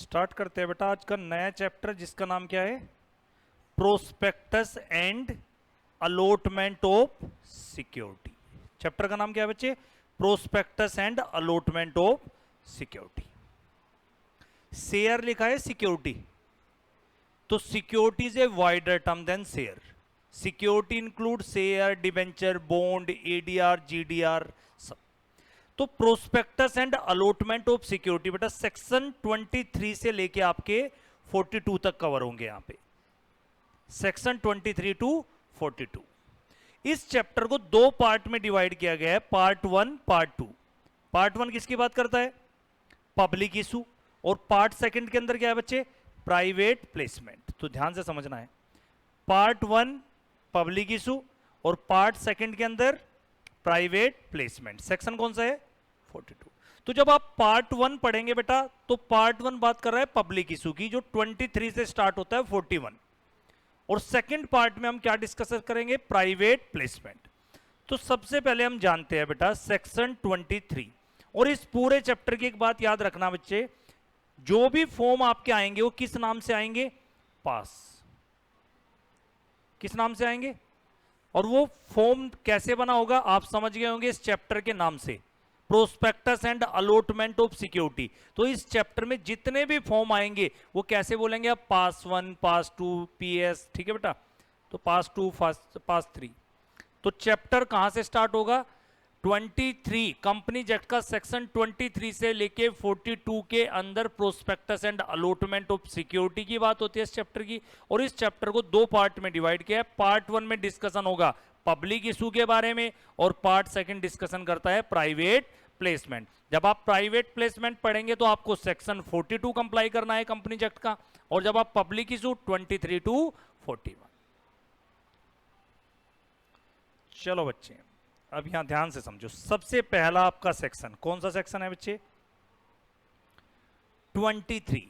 Start करते हैं बेटा आज का नया चैप्टर जिसका नाम क्या है? Prospectus and allotment of security. Chapter का नाम क्या है बच्चे? Prospectus and allotment of security. Share लिखा है सिक्योरिटी, तो security is a wider term than share. Security include share, debenture, bond, ADR, GDR सब। तो prospectus and allotment of security बेटा सेक्शन 23 से लेके आपके 42 तक कवर होंगे यहां पे, सेक्शन 23 टू 42। इस चैप्टर को दो पार्ट में डिवाइड किया गया है, पार्ट 1 पार्ट 2। पार्ट 1 किसकी बात करता है? Public issue. और पार्ट सेकंड के अंदर क्या है बच्चे? Private placement. तो ध्यान से समझना है, पार्ट 1 पब्लिक इशू और पार्ट सेकंड के अंदर प्राइवेट प्लेसमेंट। सेक्शन कौन सा है? 42। तो जब आप पार्ट 1 पढ़ेंगे बेटा तो पार्ट 1 बात कर रहा है पब्लिक इशू की, जो 23 से स्टार्ट होता है 41। और सेकंड पार्ट में हम क्या डिस्कस करेंगे? Private placement. तो सबसे पहले हम जानते हैं बेटा सेक्शन 23। और इस पूरे चैप्टर की एक बात याद रखना बच्चे, जो भी फॉर्म आपके आएंगे वो किस नाम से आएंगे? पास। किस नाम से आएंगे? और वो फॉर्म कैसे बना होगा आप समझ गए होंगे इस चैप्टर के नाम से, prospectus and allotment of security. तो इस चैप्टर में जितने भी फॉर्म आएंगे वो कैसे बोलेंगे आप? पास 1, पास 2, पीएस। ठीक है बेटा, तो पास 2, पास 3। तो चैप्टर कहां से स्टार्ट होगा? 23 कंपनीज एक्ट का सेक्शन 23 से लेके 42 के अंदर prospectus and allotment of security की बात होती है इस चैप्टर की। और इस चैप्टर को दो पार्ट में डिवाइड किया है। पार्ट 1 में डिस्कशन होगा पब्लिक इशू के बारे में और पार्ट सेकंड डिस्कशन करता है प्राइवेट प्लेसमेंट। जब आप प्राइवेट प्लेसमेंट पढ़ेंगे तो आपको सेक्शन 42 कंप्लाई करना है कंपनीज एक्ट का, और जब आप पब्लिक इशू 23 टू 41। चलो बच्चे अब यहां ध्यान से समझो। सबसे पहला आपका सेक्शन कौन सा सेक्शन है बच्चे? 23,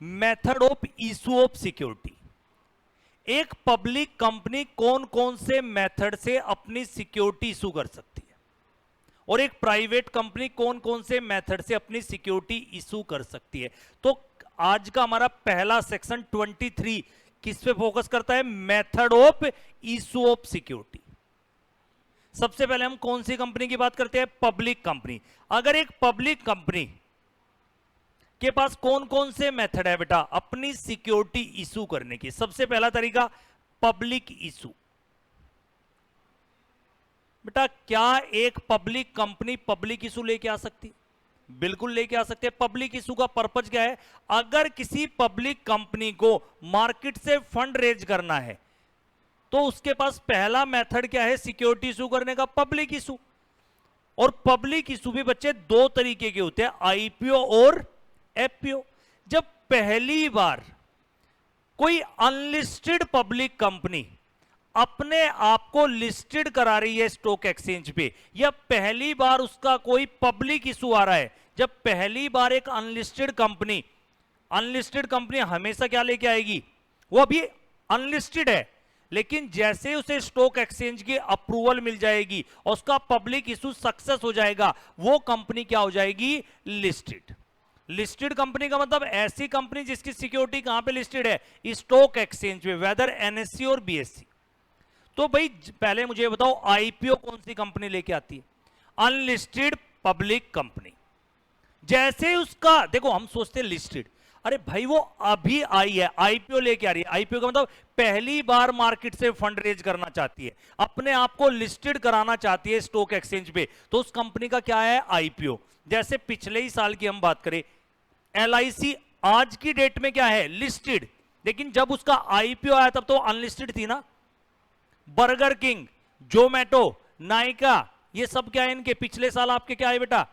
method of issue of security. एक पब्लिक कंपनी कौन कौन से मेथड से अपनी सिक्योरिटी इशू कर सकती है, और एक प्राइवेट कंपनी कौन कौन से मेथड से अपनी सिक्योरिटी इशू कर सकती है। तो आज का हमारा पहला सेक्शन 23 किस पे फोकस करता है? Method of issue of security. सबसे पहले हम कौन सी कंपनी की बात करते हैं? Public company. अगर एक पब्लिक कंपनी के पास कौन कौन से मेथड है बेटा अपनी सिक्योरिटी इशू करने की? सबसे पहला तरीका पब्लिक इशू। बेटा क्या एक पब्लिक कंपनी पब्लिक इशू लेके आ सकती? बिल्कुल लेके आ सकते हैं। पब्लिक इशू का पर्पज क्या है? अगर किसी पब्लिक कंपनी को मार्केट से फंड रेज करना है तो उसके पास पहला मेथड क्या है सिक्योरिटी इशू करने का? Public issue. और पब्लिक इशू भी बच्चे दो तरीके के होते हैं, आईपीओ और एफपीओ। जब पहली बार कोई अनलिस्टेड पब्लिक कंपनी अपने आप को लिस्टेड करा रही है स्टॉक एक्सचेंज पे, या पहली बार उसका कोई पब्लिक इशू आ रहा है, जब पहली बार एक अनलिस्टेड कंपनी हमेशा क्या लेके आएगी? वो अभी अनलिस्टेड है, लेकिन जैसे उसे स्टॉक एक्सचेंज की अप्रूवल मिल जाएगी और उसका पब्लिक इशू सक्सेस हो जाएगा, वो कंपनी क्या हो जाएगी? लिस्टेड। लिस्टेड कंपनी का मतलब ऐसी कंपनी जिसकी सिक्योरिटी कहां पे लिस्टेड है? स्टॉक एक्सचेंज पे, वेदर एनएससी और बीएससी। तो भाई पहले मुझे बताओ आईपीओ कौन सी कंपनी लेके आती है? Unlisted public company. जैसे उसका देखो हम सोचते हैं लिस्टेड, अरे भाई वो अभी आई है, आईपीओ लेके आ रही है। आईपीओ का मतलब पहली बार मार्केट से फंड रेज करना चाहती है, अपने आप को लिस्टेड कराना चाहती है स्टॉक एक्सचेंज पे, तो उस कंपनी का क्या है? आईपीओ। जैसे पिछले ही साल की हम बात करें, एलआईसी आज की डेट में क्या है? लिस्टेड, लेकिन जब उसका आईपीओ आया तब तो अनलिस्टेड थी ना। बर्गर किंग, जोमेटो, नाइका, ये सब क्या है इनके? पिछले साल आपके क्या है बेटा?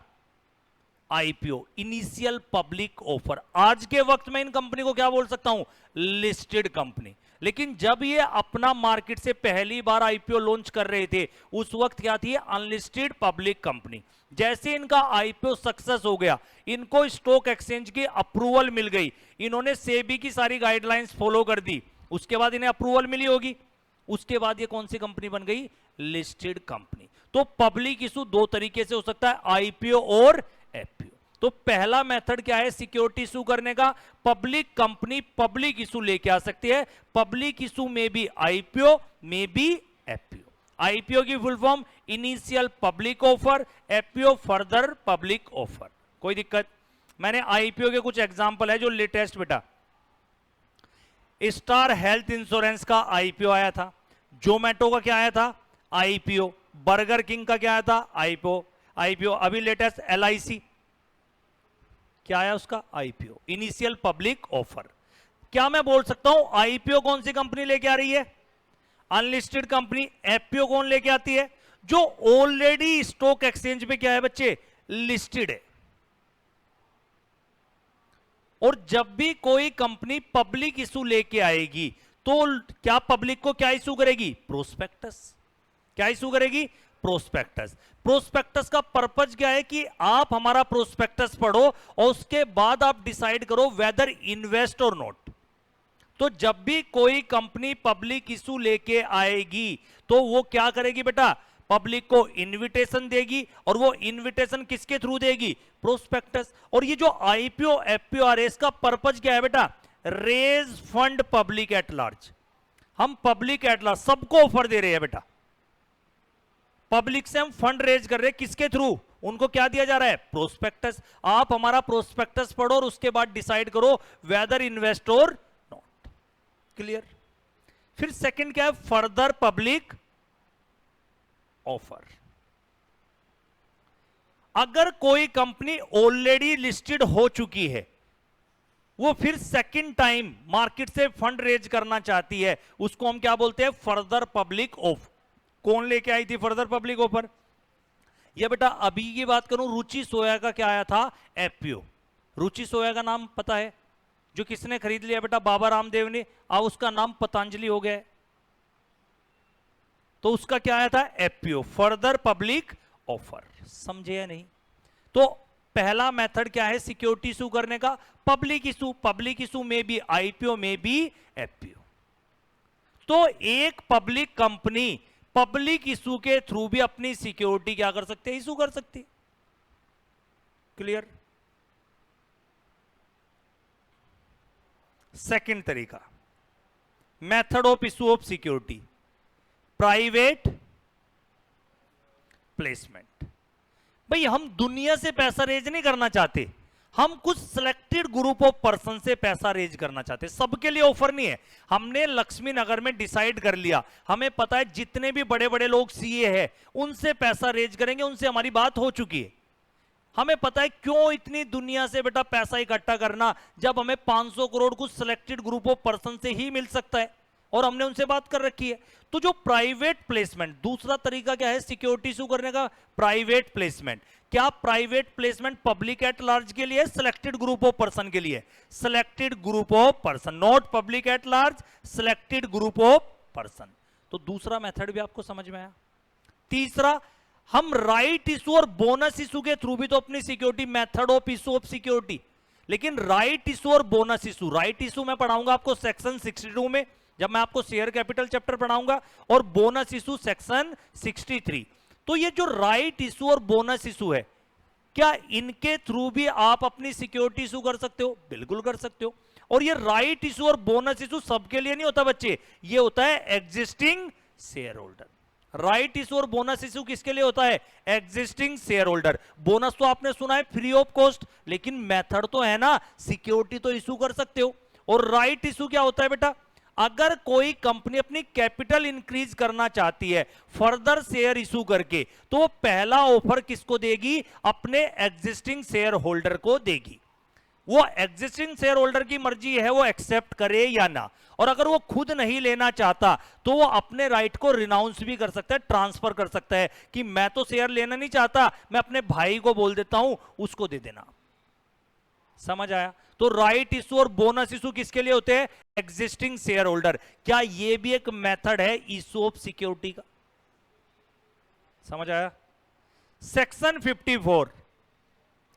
IPO, initial public offer. आज के वक्त में इन कंपनी को क्या बोल सकता हूं? Listed company. लेकिन जब ये अपना मार्केट से पहली बार आईपीओ लॉन्च कर रहे थे उस वक्त क्या थी? Unlisted public company. जैसे इनका आईपीओ सक्सेस हो गया, इनको स्टॉक एक्सचेंज की अप्रूवल मिल गई, इन्होंने सेबी की सारी गाइडलाइंस फॉलो कर दी, उसके बाद इन्हें अप्रूवल मिली होगी, उसके बाद ये कौन सी कंपनी बन गई? Listed company. तो पब्लिक इशू दो तरीके से हो सकता है, आईपीओ और एफपीओ। तो पहला मेथड क्या है सिक्योरिटी इशू करने का? पब्लिक कंपनी पब्लिक इशू लेके आ सकती है। पब्लिक इशू में भी आईपीओ में भी एफपीओ। आईपीओ की full form initial public offer, FPO further public offer. कोई दिक्कत? मैंने आईपीओ के कुछ एग्जांपल है जो लेटेस्ट बेटा, स्टार हेल्थ इंश्योरेंस का आईपीओ आया था, जोमेटो का क्या आया था? आईपीओ। बर्गर किंग का क्या आया था? आईपीओ। आईपीओ अभी लेटेस्ट एलआईसी क्या आया उसका? IPO, initial public offer. क्या मैं बोल सकता हूं आईपीओ कौन सी कंपनी लेके आ रही है? Unlisted company. एफपीओ कौन लेके आती है? जो ऑलरेडी स्टॉक एक्सचेंज पे क्या है बच्चे? लिस्टेड है। और जब भी कोई कंपनी पब्लिक इशू लेके आएगी तो क्या पब्लिक को क्या इशू करेगी? प्रोस्पेक्टस। क्या इशू करेगी? प्रोस्पेक्टस। प्रोस्पेक्टस का पर्पज क्या है कि आप हमारा प्रोस्पेक्टस पढ़ो और उसके बाद आप डिसाइड करो वेदर इन्वेस्ट और नॉट। तो जब भी कोई कंपनी पब्लिक इशू लेके आएगी तो वो क्या करेगी बेटा? पब्लिक को इनविटेशन देगी, और वो इनविटेशन किसके थ्रू देगी? प्रोस्पेक्टस। और ये जो आईपीओ एफपीओ आ रहे हैं, इसका पर्पज क्या है बेटा? Raise fund public at large. हम पब्लिक एट लार्ज सबको ऑफर दे रहे हैं बेटा। पब्लिक से हम फंड रेज कर रहे हैं, किसके थ्रू? उनको क्या दिया जा रहा है? प्रोस्पेक्टस। आप हमारा प्रोस्पेक्टस पढ़ो और उसके बाद डिसाइड करो वेदर इन्वेस्ट और नॉट। क्लियर? फिर सेकंड क्या है? Further public offer. अगर कोई कंपनी ऑलरेडी लिस्टेड हो चुकी है, वो फिर सेकंड टाइम मार्केट से फंड रेज करना चाहती है, उसको हम क्या बोलते हैं? Further public offer. कौन लेके आई थी फर्दर पब्लिक ऑफर? ये बेटा अभी की बात करूं, रुचि सोया का क्या आया था? एफपीओ। रुचि सोया का नाम पता है? जो किसने खरीद लिया बेटा? बाबा रामदेव ने। अब उसका नाम पतंजलि हो गया, तो उसका क्या आया था? FPO, further public offer. समझे या नहीं? तो पहला मेथड क्या है सिक्योरिटी इशू करने का? Public issue. पब्लिक इशू में भी आईपीओ में भी एफपीओ। तो एक पब्लिक कंपनी पब्लिक इशू के थ्रू भी अपनी सिक्योरिटी क्या कर सकते हैं? इशू कर सकती। क्लियर? सेकंड तरीका, method of issue of security, private placement. भाई हम दुनिया से पैसा रेज नहीं करना चाहते, हम कुछ सिलेक्टेड ग्रुप ऑफ पर्सन से पैसा रेज करना चाहते हैं। सबके लिए ऑफर नहीं है। हमने लक्ष्मी नगर में डिसाइड कर लिया, हमें पता है जितने भी बड़े बड़े लोग सीए हैं उनसे पैसा रेज करेंगे, उनसे हमारी बात हो चुकी है। हमें पता है क्यों इतनी दुनिया से बेटा पैसा इकट्ठा करना, जब हमें 500 करोड़ कुछ सिलेक्टेड ग्रुप ऑफ पर्सन से ही मिल सकता है और हमने उनसे बात कर रखी है। तो जो प्राइवेट प्लेसमेंट, दूसरा तरीका क्या है सिक्योरिटी इशू करने का? Private placement. क्या private placement public at large के लिए, सिलेक्टेड ग्रुप ऑफ पर्सन के लिए? Selected group of person, not public at large, selected group of person. तो दूसरा मेथड भी आपको समझ में आया। तीसरा, हम राइट इशू और बोनस इशू के थ्रू भी तो अपनी security, method of issue of security. लेकिन राइट इशू और बोनस इशू, राइट इशू मैं पढ़ाऊंगा आपको सेक्शन 62 में जब मैं आपको शेयर कैपिटल चैप्टर पढ़ाऊंगा, और बोनस इशू सेक्शन 63। तो ये जो राइट इशू और बोनस इशू है, क्या इनके थ्रू भी आप अपनी सिक्योरिटी इशू कर सकते हो? बिल्कुल कर सकते हो। और ये राइट इशू और बोनस इशू सबके लिए नहीं होता बच्चे, ये होता है existing share holder. Right issue और बोनस इशू किसके लिए होता है? Existing share holder. बोनस तो आपने सुना है फ्री ऑफ कॉस्ट, लेकिन मेथड तो है ना, सिक्योरिटी तो इशू कर सकते हो। और राइट इशू क्या होता है बेटा? अगर कोई कंपनी अपनी कैपिटल इंक्रीज करना चाहती है फर्दर शेयर इशू करके, तो वो पहला ऑफर किसको देगी? अपने एग्जिस्टिंग शेयर होल्डर को देगी। वो एग्जिस्टिंग शेयर होल्डर की मर्जी है वो एक्सेप्ट करे या ना। और अगर वो खुद नहीं लेना चाहता तो वो अपने राइट को रिनाउंस भी कर सकता है, ट्रांसफर कर सकता है कि मैं तो शेयर लेना नहीं चाहता, मैं अपने भाई को बोल देता हूं उसको दे देना। समझ आया? तो राइट इशू और बोनस इशू किसके लिए होते हैं? Existing share holder. क्या यह भी एक मेथड है इशू ऑफ सिक्योरिटी का? समझ आया? सेक्शन 54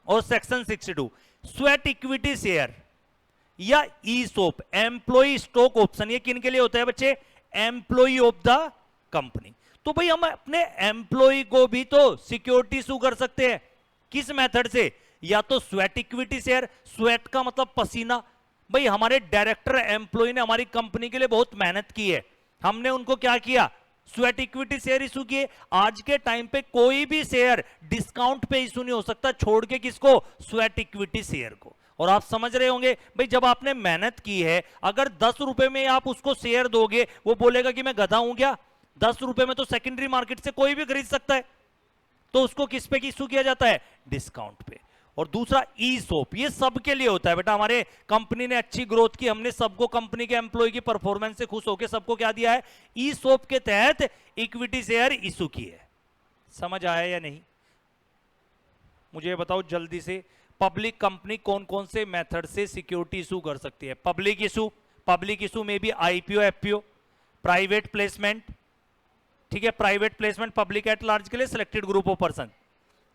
और सेक्शन 62, स्वेट इक्विटी शेयर या ईसोप, एम्प्लॉई स्टॉक ऑप्शन, ये किन के लिए होता है बच्चे? Employee of the company. तो भाई हम अपने एम्प्लॉई को भी तो सिक्योरिटी इशू कर सकते हैं। किस मेथड से? या तो स्वेट इक्विटी शेयर, स्वेट का मतलब पसीना। भाई हमारे डायरेक्टर एम्प्लॉय ने हमारी कंपनी के लिए बहुत मेहनत की है, हमने उनको क्या किया, स्वेट इक्विटी शेयर इशू किए। आज के टाइम पे कोई भी शेयर डिस्काउंट पे इशू नहीं हो सकता, छोड़ के किसको, स्वेट इक्विटी शेयर को। और आप समझ रहे होंगे भाई जब आपने मेहनत की है, अगर 10 रुपए में आप उसको शेयर दोगे, वो बोलेगा कि मैं गधा हूं क्या, 10 रुपए में तो सेकेंडरी मार्केट से कोई भी खरीद सकता है, तो उसको किस पे इशू किया जाता है, डिस्काउंट पे। और दूसरा ईसोप, ये सबके लिए होता है बेटा। हमारे कंपनी ने अच्छी ग्रोथ की, हमने सबको कंपनी के एम्प्लॉय की परफॉर्मेंस से खुश होकर सबको क्या दिया है, ईसोप के तहत इक्विटी शेयर इशू की है। समझ आया या नहीं, मुझे बताओ जल्दी से। पब्लिक कंपनी कौन कौन से मेथड से सिक्योरिटी इशू कर सकती है? पब्लिक इशू में भी आईपीओ, एफपीओ, प्राइवेट प्लेसमेंट, ठीक है, private placement public at large के लिए, selected group of person.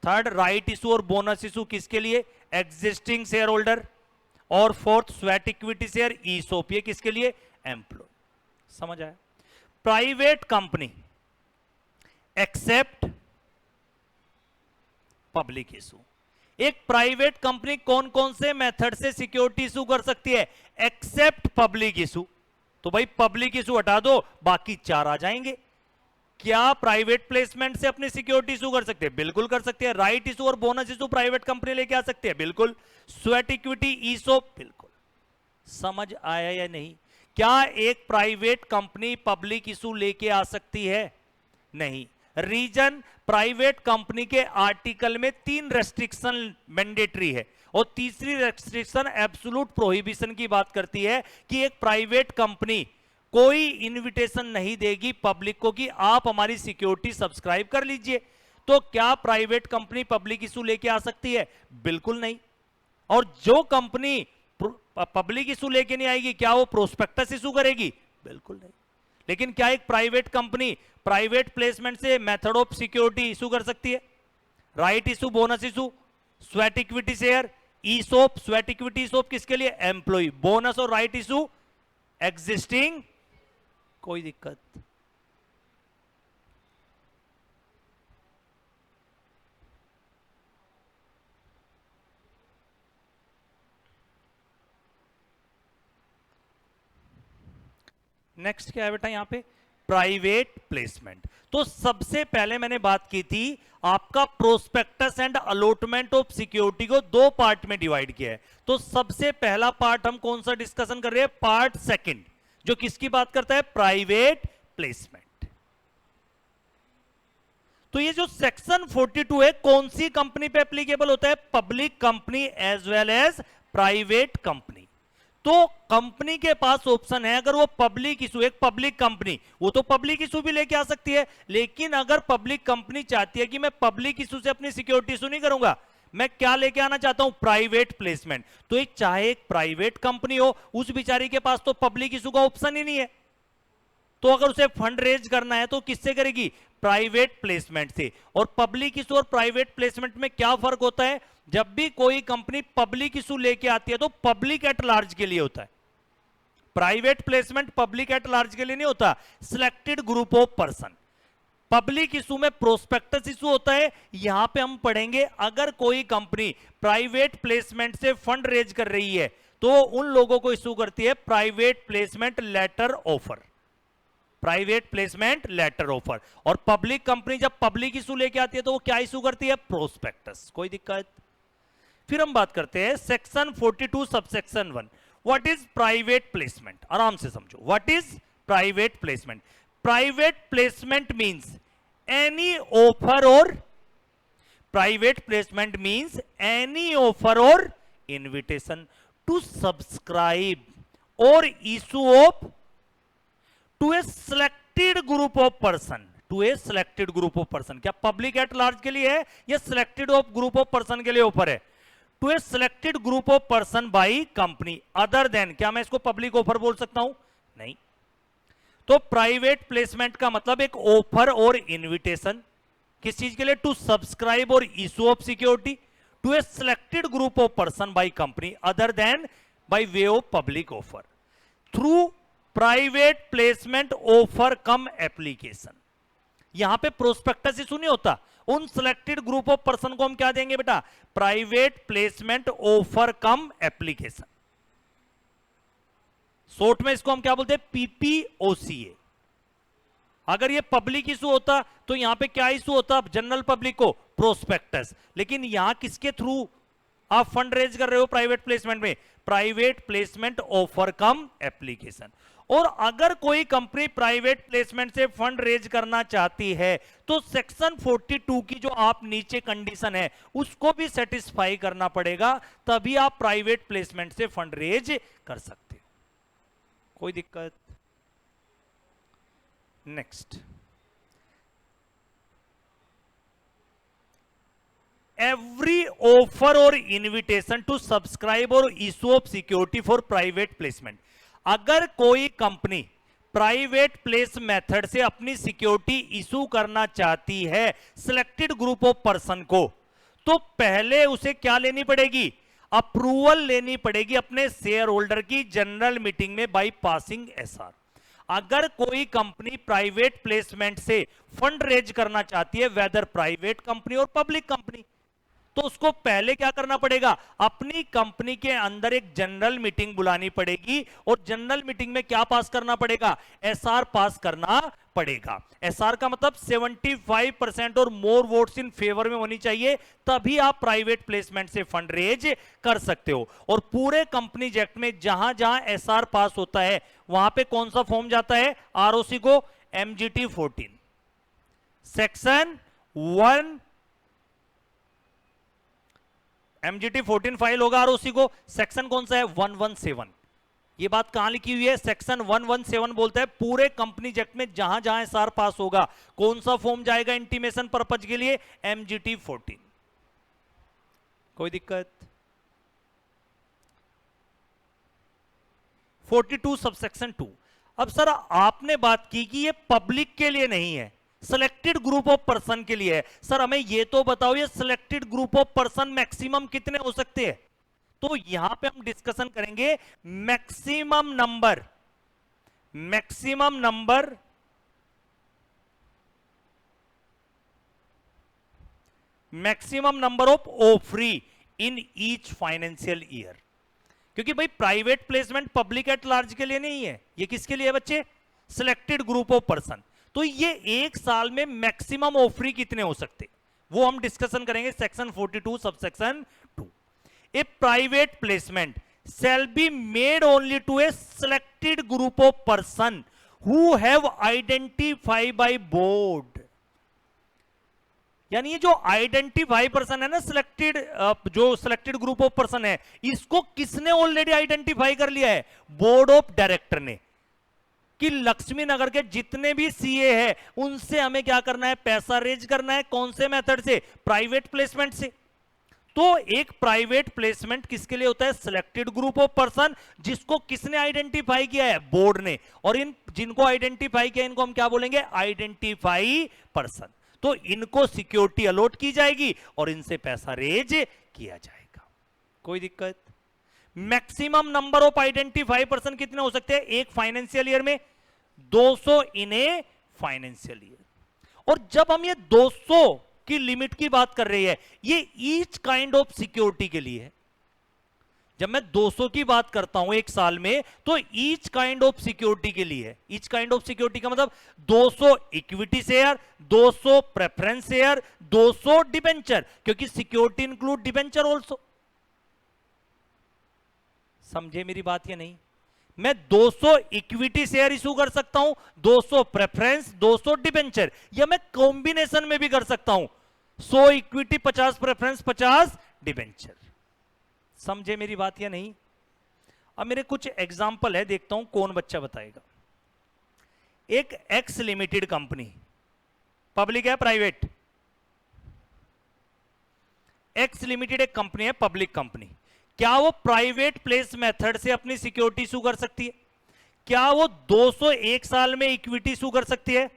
Third right issue और बोनस इशू किसके लिए, एग्जिस्टिंग शेयर होल्डर। और fourth sweat equity share, ESOP, ये किसके लिए, एम्प्लॉय। समझ आया? Private company except public issue. एक प्राइवेट कंपनी कौन कौन से मेथड से सिक्योरिटी इशू कर सकती है, एक्सेप्ट पब्लिक इशू। तो भाई पब्लिक इशू हटा दो, बाकी 4 आ जाएंगे। क्या प्राइवेट प्लेसमेंट से अपनी सिक्योरिटी इशू कर सकते हैं? बिल्कुल कर सकते हैं। राइट इशू और बोनस इशू प्राइवेट कंपनी लेके आ सकते हैं? बिल्कुल। स्वेट इक्विटी, ईसोप, बिल्कुल। समझ आया या नहीं? क्या एक प्राइवेट कंपनी पब्लिक इशू लेके आ सकती है? नहीं। रीजन, प्राइवेट कंपनी के आर्टिकल में 3 रेस्ट्रिक्शन मैंडेटरी है, और तीसरी रेस्ट्रिक्शन एब्सोल्यूट प्रोहिबिशन की बात करती है कि एक प्राइवेट कंपनी कोई इनविटेशन नहीं देगी पब्लिक को कि आप हमारी सिक्योरिटी सब्सक्राइब कर लीजिए। तो क्या प्राइवेट कंपनी पब्लिक इशू लेके आ सकती है? बिल्कुल नहीं। और जो कंपनी पब्लिक इशू लेके नहीं आएगी, क्या वो प्रोस्पेक्टस इशू करेगी? बिल्कुल नहीं। लेकिन क्या एक प्राइवेट कंपनी प्राइवेट प्लेसमेंट से मेथड ऑफ सिक्योरिटी इशू कर सकती है? Right issue, bonus issue, sweat equity share, ESOP. Sweat equity ESOP किसके लिए? एम्प्लॉय। बोनस और राइट इशू एग्जिस्टिंग। कोई दिक्कत? नेक्स्ट क्या है बेटा यहां पे? Private placement. तो सबसे पहले मैंने बात की थी, आपका prospectus and allotment of security को 2 पार्ट में डिवाइड किया है। तो सबसे पहला पार्ट हम कौन सा डिस्कशन कर रहे हैं? पार्ट सेकंड, जो किसकी बात करता है? Private placement. तो ये जो सेक्शन 42 है, कौन सी कंपनी पे एप्लीकेबल होता है? Public company as well as private company. तो कंपनी के पास ऑप्शन है, अगर वो पब्लिक इशू, एक पब्लिक कंपनी, वो तो पब्लिक इशू भी लेके आ सकती है, लेकिन अगर पब्लिक कंपनी चाहती है कि मैं पब्लिक इशू से अपनी सिक्योरिटी इशू नहीं करूंगा, मैं क्या लेके आना चाहता हूं? Private placement. तो एक चाहे एक प्राइवेट कंपनी हो, उस बेचारी के पास तो पब्लिक इशू का ऑप्शन ही नहीं है, तो अगर उसे फंड रेज करना है तो किससे करेगी? प्राइवेट प्लेसमेंट से। और पब्लिक इशू और प्राइवेट प्लेसमेंट में क्या फर्क होता है? जब भी कोई कंपनी पब्लिक इशू लेके आती है तो पब्लिक एट लार्ज के लिए होता है, private placement public at large के लिए नहीं होता, selected group of person. Public issue में प्रोस्पेक्टस इशू होता है। यहां पे हम पढ़ेंगे, अगर कोई कंपनी प्राइवेट प्लेसमेंट से फंड रेज कर रही है तो उन लोगों को इशू करती है private placement letter offer, private placement letter offer. और पब्लिक कंपनी जब पब्लिक इशू लेके आती है तो वो क्या इशू करती है? प्रोस्पेक्टस। कोई दिक्कत? फिर हम बात करते हैं section 42 subsection 1, what is private placement. आराम से समझो, what is private placement. Private placement means any offer or, private placement means any offer और इनविटेशन टू सब्सक्राइब और issue of to a selected group of person, to a selected group of person. क्या public at large के लिए है या selected of group of person के लिए offer है? To a selected group of person by company other then, क्या मैं इसको पब्लिक ऑफर बोल सकता हूं? नहीं। तो प्राइवेट प्लेसमेंट का मतलब एक ऑफर और इनविटेशन, किस चीज के लिए? टू सब्सक्राइब और issue of security to a selected group of person by company other than by way of public offer through private placement offer cum application. यहां पे प्रोस्पेक्टस इशू नहीं होता, उन सिलेक्टेड ग्रुप ऑफ पर्सन को हम क्या देंगे बेटा? Private placement offer cum application. Short में इसको हम क्या बोलते हैं? पीपीओसीए। अगर ये पब्लिक इशू होता तो यहां पे क्या इशू होता? जनरल पब्लिक को प्रोस्पेक्टस। लेकिन यहां किसके थ्रू आप फंड रेज कर रहे हो प्राइवेट प्लेसमेंट में? Private placement offer cum application. और अगर कोई कंपनी प्राइवेट प्लेसमेंट से फंड रेज करना चाहती है तो सेक्शन 42 की जो आप नीचे कंडीशन है उसको भी सेटिस्फाई करना पड़ेगा, तभी आप प्राइवेट प्लेसमेंट से फंड रेज कर सकते हो। कोई दिक्कत? Next, every offer or invitation to subscribe or issue of security for private placement। अगर कोई कंपनी प्राइवेट प्लेस मेथड से अपनी सिक्योरिटी इशू करना चाहती है सिलेक्टेड ग्रुप ऑफ पर्सन को, तो पहले उसे क्या लेनी पड़ेगी? अप्रूवल लेनी पड़ेगी अपने शेयर होल्डर की जनरल मीटिंग में बाय पासिंग एसआर। अगर कोई कंपनी प्राइवेट प्लेसमेंट से फंड रेज करना चाहती है, वेदर प्राइवेट कंपनी और पब्लिक कंपनी, तो उसको पहले क्या करना पड़ेगा? अपनी कंपनी के अंदर एक जनरल मीटिंग बुलानी पड़ेगी और जनरल मीटिंग में क्या पास करना पड़ेगा? एसआर पास करना पड़ेगा। एसआर का मतलब 75% और मोर वोट्स इन फेवर में होनी चाहिए, तभी आप प्राइवेट प्लेसमेंट से फंड रेज कर सकते हो। और पूरे कंपनी एक्ट में जहां जहां एसआर पास होता है वहां पे कौन सा फॉर्म जाता है आरओसी को? एमजीटी 14 सेक्शन 1, एमजीटी 14 फाइल होगा आरओसी को। सेक्शन कौन सा है? 117। ये बात कहां लिखी हुई है? सेक्शन 117 बोलता है पूरे कंपनी एक्ट में जहां जहां एसआर पास होगा कौन सा फॉर्म जाएगा इंटीमेशन पर्पज के लिए? एमजीटी 14। कोई दिक्कत? 42 सबसेक्शन 2। अब सर आपने बात की कि ये पब्लिक के लिए नहीं है, सिलेक्टेड ग्रुप ऑफ पर्सन के लिए है। सर हमें ये तो बताओ ये selected group of person maximum कितने हो सकते हैं? तो यहां पे हम डिस्कशन करेंगे maximum number of offeree in each financial year. क्योंकि भाई private placement public at large के लिए नहीं है, ये किसके लिए है बच्चे? Selected group of person. तो ये एक साल में मैक्सिमम ऑफरी कितने हो सकते, वो हम डिस्कशन करेंगे section 42 subsection 2। A private placement shall be made only to a selected group of person who have identified by board। यानी ये जो आइडेंटिफाई पर्सन है ना, जो सिलेक्टेड ग्रुप ऑफ पर्सन है, इसको किसने ऑलरेडी आइडेंटिफाई कर लिया है? बोर्ड ऑफ डायरेक्टर ने। कि लक्ष्मी नगर के जितने भी सीए हैं उनसे हमें क्या करना है? पैसा रेज करना है। कौन से मेथड से? प्राइवेट प्लेसमेंट से। तो एक प्राइवेट प्लेसमेंट किसके लिए होता है? सिलेक्टेड ग्रुप ऑफ पर्सन, जिसको किसने आइडेंटिफाई किया है? बोर्ड ने। और इन जिनको आइडेंटिफाई किया इनको हम क्या बोलेंगे? Identify person. तो इनको सिक्योरिटी अलॉट की जाएगी और इनसे पैसा रेज किया जाएगा। कोई दिक्कत? Maximum number of identify person कितने हो सकते हैं एक फाइनेंशियल ईयर में? 200 इन ए फाइनेंशियल ईयर। और जब हम ये 200 की लिमिट की बात कर रहे हैं, ये ईच काइंड ऑफ सिक्योरिटी के लिए है। जब मैं 200 की बात करता हूं एक साल में, तो ईच काइंड ऑफ सिक्योरिटी के लिए है। ईच काइंड ऑफ सिक्योरिटी का मतलब 200 equity share, 200 preference share, 200 debenture, क्योंकि सिक्योरिटी इंक्लूड डिबेंचर ऑल्सो। समझे मेरी बात या नहीं? मैं 200 इक्विटी शेयर इशू कर सकता हूं, 200 प्रेफरेंस, 200 डिबेंचर, या मैं कॉम्बिनेशन में भी कर सकता हूं 100 इक्विटी, 50 प्रेफरेंस, 50 डिबेंचर। समझे मेरी बात या नहीं? अब मेरे कुछ एग्जाम्पल है, देखता हूं कौन बच्चा बताएगा। एक एक्स लिमिटेड कंपनी, पब्लिक है प्राइवेट? एक्स लिमिटेड एक कंपनी है, पब्लिक कंपनी। क्या वो प्राइवेट प्लेस मेथड से अपनी सिक्योरिटी इशू कर सकती है? क्या वो 200 एक साल में इक्विटी इशू कर सकती है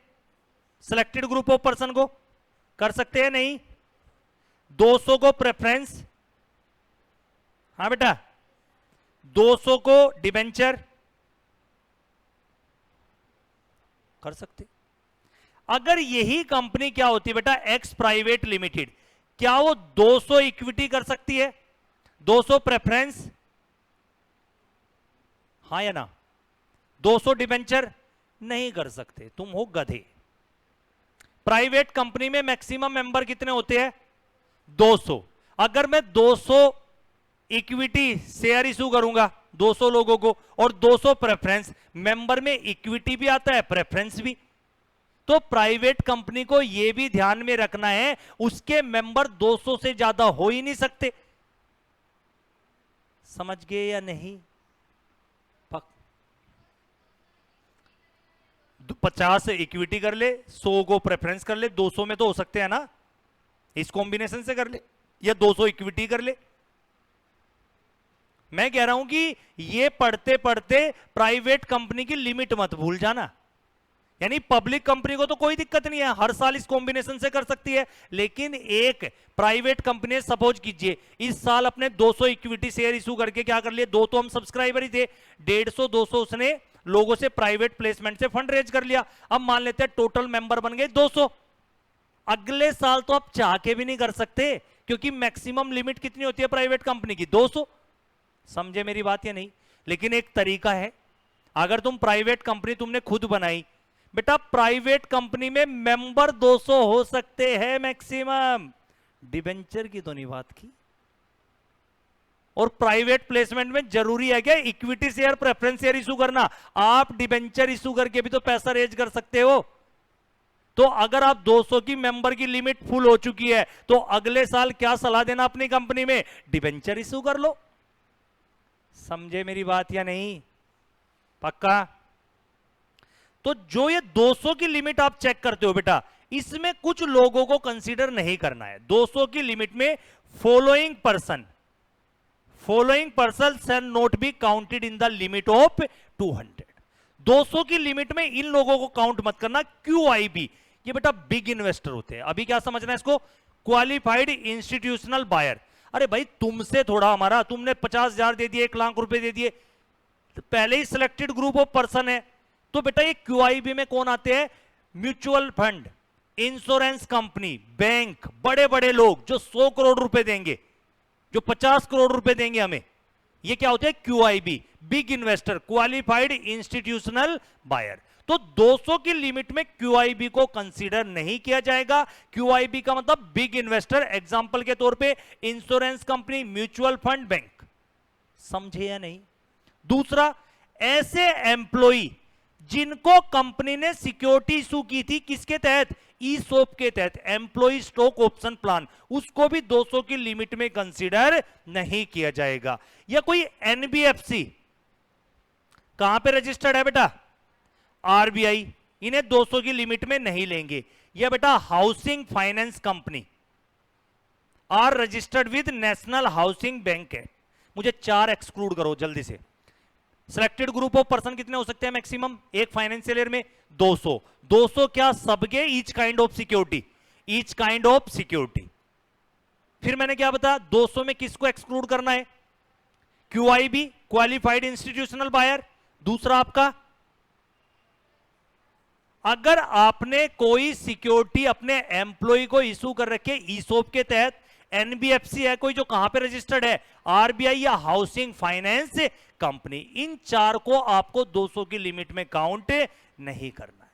सिलेक्टेड ग्रुप ऑफ पर्सन को? कर सकते हैं नहीं? 200 को प्रेफरेंस, हाँ बेटा, 200 को डिबेंचर कर सकते। अगर यही कंपनी क्या होती है बेटा, एक्स प्राइवेट लिमिटेड, क्या वो 200 इक्विटी कर सकती है, 200 प्रेफरेंस, हाँ या ना, 200 डिबेंचर? नहीं कर सकते, तुम हो गधे। प्राइवेट कंपनी में मैक्सिमम मेंबर कितने होते हैं? 200। अगर मैं 200 इक्विटी शेयर इशू करूंगा 200 लोगों को और 200 प्रेफरेंस, मेंबर में इक्विटी भी आता है प्रेफरेंस भी, तो प्राइवेट कंपनी को यह भी ध्यान में रखना है उसके मेंबर 200 से ज्यादा हो ही नहीं सकते। समझ गए या नहीं? 50 इक्विटी कर ले, 100 को प्रेफरेंस कर ले, 200 में तो हो सकते हैं ना, इस कॉम्बिनेशन से कर ले, या 200 इक्विटी कर ले। मैं कह रहा हूं कि ये पढ़ते पढ़ते प्राइवेट कंपनी की लिमिट मत भूल जाना। यानी पब्लिक कंपनी को तो कोई दिक्कत नहीं है, हर साल इस कॉम्बिनेशन से कर सकती है, लेकिन एक प्राइवेट कंपनी, सपोज कीजिए इस साल अपने 200 इक्विटी शेयर इशू करके क्या कर लिए, 2 तो हम सब्सक्राइबर ही थे, 150-200 उसने लोगों से प्राइवेट प्लेसमेंट से फंड रेज कर लिया। अब मान लेते हैं टोटल मेंबर बन गए 200। अगले साल तो आप चाह के भी नहीं कर सकते, क्योंकि मैक्सिमम लिमिट कितनी होती है प्राइवेट कंपनी की, 200। समझे मेरी बात या नहीं? लेकिन एक तरीका है, अगर तुम प्राइवेट कंपनी तुमने खुद बनाई बेटा, प्राइवेट कंपनी में मेंबर 200 हो सकते हैं मैक्सिमम, डिबेंचर की तो नहीं बात की। और प्राइवेट प्लेसमेंट में जरूरी है क्या equity share preference share issue करना? आप डिबेंचर इशू करके भी तो पैसा रेज कर सकते हो। तो अगर आप 200 की मेंबर की लिमिट फुल हो चुकी है तो अगले साल क्या सलाह देना अपनी कंपनी में, डिबेंचर इशू कर लो। समझे मेरी बात या नहीं? पक्का? तो जो ये 200 की लिमिट आप चेक करते हो बेटा, इसमें कुछ लोगों को कंसीडर नहीं करना है। 200 की लिमिट में following person shall not be counted in the limit of 200। 200 की लिमिट में इन लोगों को काउंट मत करना। QIB, ये बेटा बिग इन्वेस्टर होते हैं। अभी क्या समझना है इसको, क्वालिफाइड इंस्टीट्यूशनल बायर। अरे भाई तुमसे थोड़ा हमारा, तुमने 50,000 दे दिए, 1 लाख रुपए दे दिए, तो पहले ही सिलेक्टेड ग्रुप ऑफ पर्सन है। तो बेटा ये QIB में कौन आते हैं, mutual fund, insurance company, bank, बड़े बड़े लोग जो 100 करोड़ रुपए देंगे, जो 50 करोड़ रुपए देंगे हमें, ये क्या होते हैं QIB, big investor, qualified institutional buyer. तो 200 की लिमिट में QIB को कंसीडर नहीं किया जाएगा। QIB का मतलब बिग इन्वेस्टर, एग्जांपल के तौर पे insurance company, mutual fund, bank. समझे या नहीं? दूसरा, ऐसे एम्प्लॉई जिनको कंपनी ने सिक्योरिटी इशू की थी, किसके तहत, ESOP के तहत, एम्प्लॉई स्टॉक ऑप्शन प्लान, उसको भी 200 की लिमिट में कंसीडर नहीं किया जाएगा। या कोई NBFC, कहां पे रजिस्टर्ड है बेटा, RBI, इन्हें 200 की लिमिट में नहीं लेंगे। या बेटा housing finance company, are registered with national housing bank है। मुझे 4 एक्सक्लूड करो जल्दी से। सिलेक्टेड ग्रुप ऑफ पर्सन कितने हो सकते हैं मैक्सिमम एक फाइनेंशियल ईयर में, 200। 200 क्या, सबके, each kind of security, each kind of security. फिर मैंने क्या बताया, 200 में किसको एक्सक्लूड करना है, QIB, क्वालिफाइड इंस्टीट्यूशनल बायर। दूसरा आपका, अगर आपने कोई सिक्योरिटी अपने एम्प्लॉय को इशू कर रखे ESOP के तहत, NBFC है कोई जो कहां पे रजिस्टर्ड है, RBI या हाउसिंग फाइनेंस कंपनी, इन 4 को आपको 200 की लिमिट में काउंट नहीं करना है।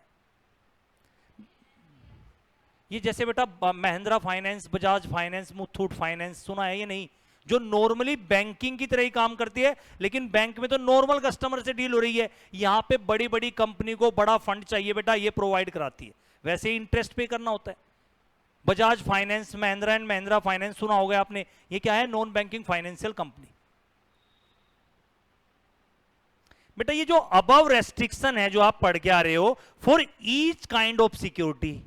ये जैसे बेटा Mahindra finance, Bajaj finance, Muthoot finance, सुना है ये नहीं, जो नॉर्मली बैंकिंग की तरह ही काम करती है, लेकिन बैंक में तो नॉर्मल कस्टमर से डील हो रही है, यहां पे बड़ी बड़ी कंपनी को बड़ा फंड चाहिए बेटा, ये प्रोवाइड कराती है, वैसे ही इंटरेस्ट पे करना होता है। Bajaj finance, Mahindra and Mahindra finance सुना होगा आपने, ये क्या है, नॉन बैंकिंग फाइनेंशियल कंपनी। बेटा ये जो अबव रेस्ट्रिक्शन है जो आप पढ़ के आ रहे हो, for each kind of security,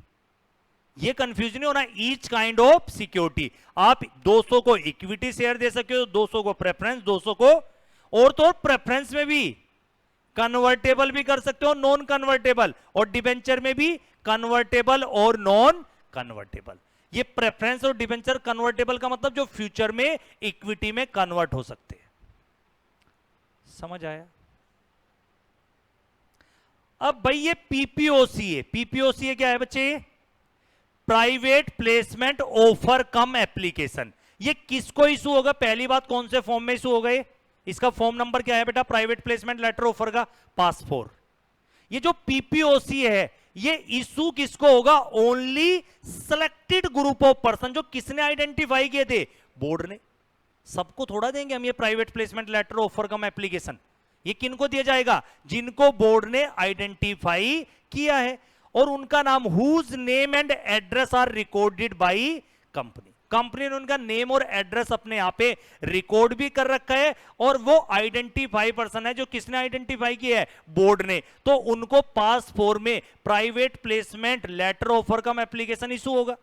ये कंफ्यूजन नहीं होना, ईच काइंड ऑफ सिक्योरिटी। आप 200 को इक्विटी शेयर दे सकते हो, 200 को प्रेफरेंस, 200 को, और तो प्रेफरेंस में भी कन्वर्टेबल भी कर सकते हो, नॉन कन्वर्टेबल, और डिबेंचर में भी कन्वर्टेबल और नॉन कन्वर्टेबल। ये प्रेफरेंस और डिबेंचर कन्वर्टेबल का मतलब जो फ्यूचर में इक्विटी में कन्वर्ट हो सकते हैं। समझ आया? अब भाई ये पीपीओसी है, पीपीओसी है क्या है बच्चे? Private placement offer cum application. ये किसको इशू होगा? पहली बात, कौन से फॉर्म में इशू होगा ये? इसका फॉर्म नंबर क्या है बेटा? प्राइवेट प्लेसमेंट लेटर ऑफर का पास 4। ये जो पीपीओसी है ये इशू किसको होगा? Only selected group of person. जो किसने आइडेंटिफाई किए थे? बोर्ड ने। सबको थोड़ा देंगे हम ये private placement letter offer cum application. ये किनको दिया जाएगा? जिनको बोर्ड ने आइडेंटिफाई किया है और उनका नाम, whose name and address are recorded by company. Company ने उनका नेम और एड्रेस अपने यहां पे रिकॉर्ड भी कर रखा है और वो आइडेंटिफाई पर्सन है। जो किसने आइडेंटिफाई किया है? बोर्ड ने। तो उनको पास 4 में private placement letter offer cum application issue होगा।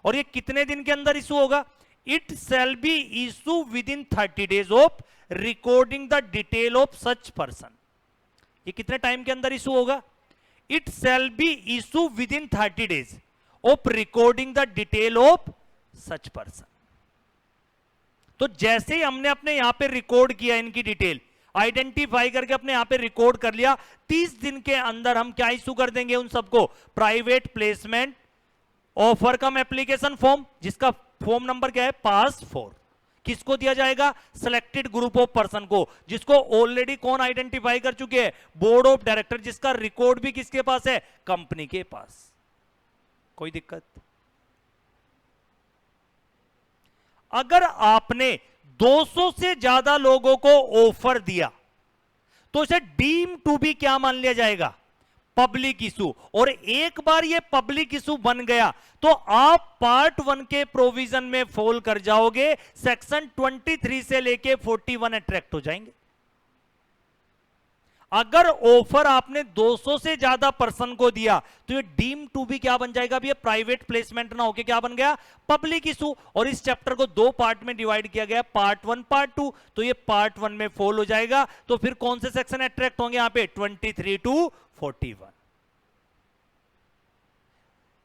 और ये कितने दिन के अंदर इशू होगा? It shall be issue with in 30 days of recording the detail of such person. ये कितने टाइम के अंदर इशू होगा? It shall be issue with in 30 days of recording the detail of such person. तो जैसे ही हमने अपने यहां पे रिकॉर्ड किया, इनकी डिटेल आइडेंटिफाई करके अपने यहां पे रिकॉर्ड कर लिया, 30 दिन के अंदर हम क्या इशू कर देंगे उन सबको? Private placement offer cum application form, जिसका फॉर्म नंबर क्या है? पास 4। किसको दिया जाएगा? सिलेक्टेड ग्रुप ऑफ पर्सन को, जिसको ऑलरेडी कौन आइडेंटिफाई कर चुके हैं? बोर्ड ऑफ डायरेक्टर, जिसका रिकॉर्ड भी किसके पास है? कंपनी के पास। कोई दिक्कत? अगर आपने 200 से ज्यादा लोगों को ऑफर दिया तो इसे डीम टू बी क्या मान लिया जाएगा? Public issue. और एक बार ये पब्लिक इशू बन गया तो आप पार्ट 1 के प्रोविजन में फॉल कर जाओगे, सेक्शन 23 से लेके 41 अट्रैक्ट हो जाएंगे। अगर ऑफर आपने 200 से ज्यादा पर्सन को दिया तो ये डीम टू बी क्या बन जाएगा? ये प्राइवेट प्लेसमेंट ना होके क्या बन गया? Public issue. और इस चैप्टर को 2 पार्ट में डिवाइड किया गया, पार्ट 1 पार्ट 2। तो ये पार्ट 1 में फॉल हो जाएगा। तो फिर कौन से सेक्शन अट्रैक्ट होंगे यहां पे? 23 to 41।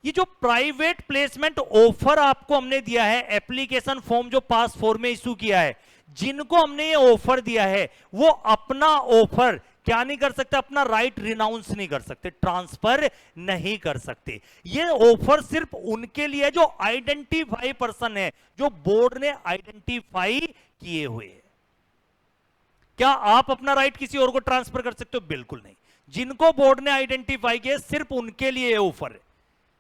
ये जो प्राइवेट प्लेसमेंट ऑफर आपको हमने दिया है, एप्लीकेशन फॉर्म जो पास 4 में इशू किया है, जिनको हमने ये ऑफर दिया है वो अपना ऑफर क्या नहीं कर सकते? अपना राइट रिनाउंस नहीं कर सकते, ट्रांसफर नहीं कर सकते। ये ऑफर सिर्फ उनके लिए जो आइडेंटिफाई पर्सन है, जो बोर्ड ने आइडेंटिफाई किए हुए हैं। क्या आप अपना राइट किसी और को ट्रांसफर कर सकते हो? बिल्कुल नहीं। जिनको बोर्ड ने आइडेंटिफाई किया सिर्फ उनके लिए ऑफर है।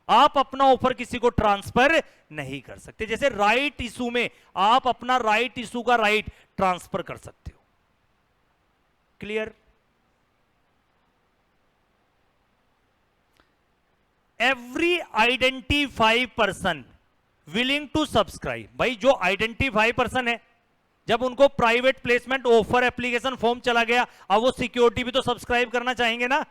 आप अपना ऑफर किसी को ट्रांसफर नहीं कर सकते। जैसे राइट इशू में आप अपना राइट इशू का राइट ट्रांसफर कर सकते हो। Clear? Every identify person willing to subscribe. भाई जो आइडेंटिफाई पर्सन है, जब उनको private placement offer application form चला गया, अब वो सिक्योरिटी भी तो सब्सक्राइब करना चाहेंगे ना।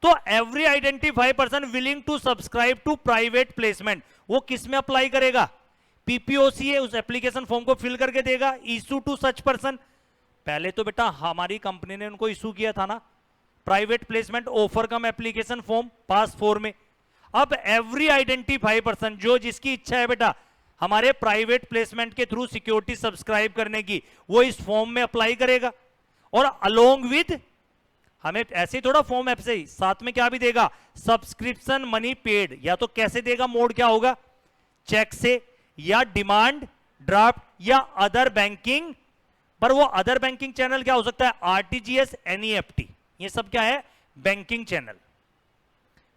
तो every identify person willing to subscribe to private placement, वो किस में अप्लाई करेगा? पीपीओसी है, उस एप्लीकेशन फॉर्म को फिल करके देगा। इशू टू सच पर्सन, पहले तो बेटा हमारी कंपनी ने उनको इशू किया था ना private placement offer cum application form पास 4 में। अब एवरी आइडेंटिफाई पर्सन, जो जिसकी इच्छा है बेटा हमारे प्राइवेट प्लेसमेंट के थ्रू सिक्योरिटी सब्सक्राइब करने की, वो इस फॉर्म में अप्लाई करेगा। और अलोंग विद, हमें ऐसे ही थोड़ा फॉर्म ऐप से ही साथ में क्या भी देगा? Subscription money paid. या तो कैसे देगा? मोड क्या होगा? चेक से, या डिमांड ड्राफ्ट, या अदर बैंकिंग। पर वो अदर बैंकिंग चैनल क्या हो सकता है? आरटीजीएस, एनईएफटी, ये सब क्या है? Banking channel.